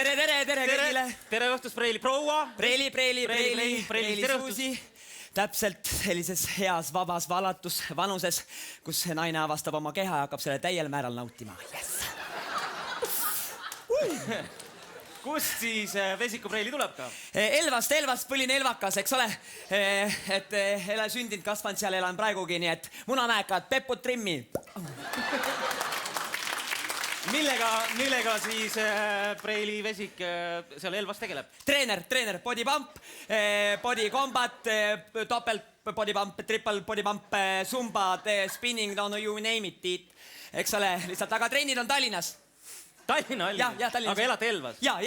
tere kõigile. Tere õhtust, Preili proua. Preili Suusi. Täpselt sellises heas vabas vanuses, kus naine avastab oma keha ja hakkab selle täiel määral nautima. Yes. Kust siis Vesiku Preili tuleb ka? Elvast, põline elvakas, eks ole. Et ele sündinud, kasvanud seal elan praegugi, nii et munamäekad, peput trimmi. Millega siis Preili Vesik seal Elvas tegeleb? Treener, body pump, body combat, topelt body pump, triple body pump, zumba, spinning, no you name it. Eks ole, lihtsalt, aga trennid on Tallinnas. Tallinna? Ja, Tallinnas. Aga elate Elvas? Ja.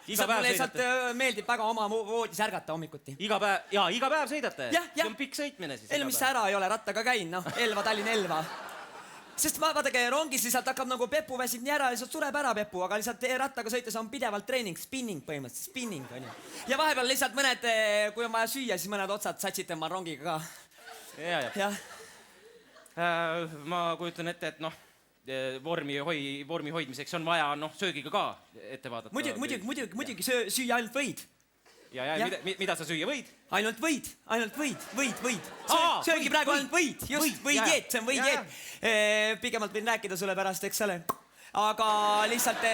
Iga päev sõidate? Meeldib väga oma voodis ärgata hommikuti. Iga päev sõidate? Ja. See on pikk sõitmine siis. Mis sa ära ei ole, rattaga käin, Elva, Tallinna Elva. Sest vaadake, rongis lihtsalt hakkab nagu Pepu väsib nii ära, lihtsalt sureb ära Pepu, aga lihtsalt rattaga sõites on pidevalt treening, spinning põhimõtteliselt, spinning on ju. Ja vahepeal lihtsalt mõned, kui on vaja süüa, siis mõned otsad satsite ma rongiga ka. Ja. Ma kujutan ette, et vormi hoidmiseks on vaja söögiga ka ette vaadata. Muidugi süüa ainult võid. Ja, mida sa süüa võid? Ainult võid. Söögi praegu ainult võid, just võidjeet, see on võidjeet. Pigemalt võin rääkida sulle pärast, eks ole. Aga lihtsalt,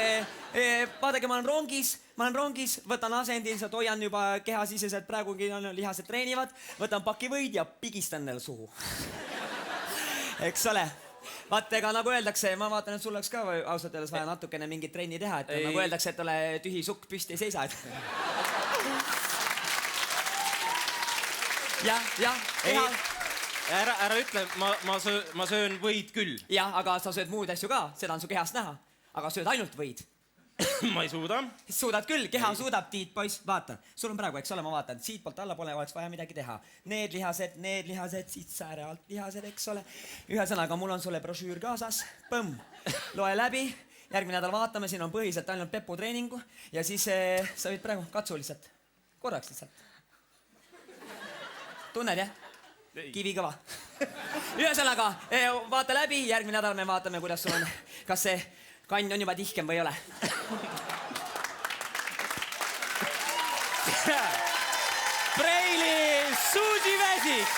vaadake, ma olen rongis, võtan asendi, lihtsalt hoian juba kehasiseselt, praegugi lihased treenivad, võtan paki võid ja pigistan neile suhu. Eks ole. Vaat, ega nagu öeldakse, ma vaatan, et sul oleks ka ausalt öeldes vaja natukene mingit trenni teha, et nagu öeldakse, et ole tühi sukk püsti ei seisa. Ja. Ära ütle, ma söön võid küll. Ja, aga sa sööd muud asju ka, seda on su kehast näha. Aga sööd ainult võid. Ma ei suuda. Suudad küll, keha suudab, Tiit, poiss, vaata. Sul on praegu, eks ole, ma vaatan, siit poolt alla pole, oleks vaja midagi teha. Need lihased, siit sääre alt lihased, eks ole. Ühesõnaga, mul on sulle brošüür kaasas. Põmm, loe läbi. Järgmine nädal vaatame, siin on põhiselt ainult Pepu treeningu. Ja siis sa võid praegu katsu lihtsalt. Korraks lihtsalt. Tunned, jah? Kivi kõva. Ühesõnaga, vaata läbi, järgmine nädal me vaatame, kuidas sul on, kas see kann on juba tihkem või ei ole. Preili Suusi Vesik!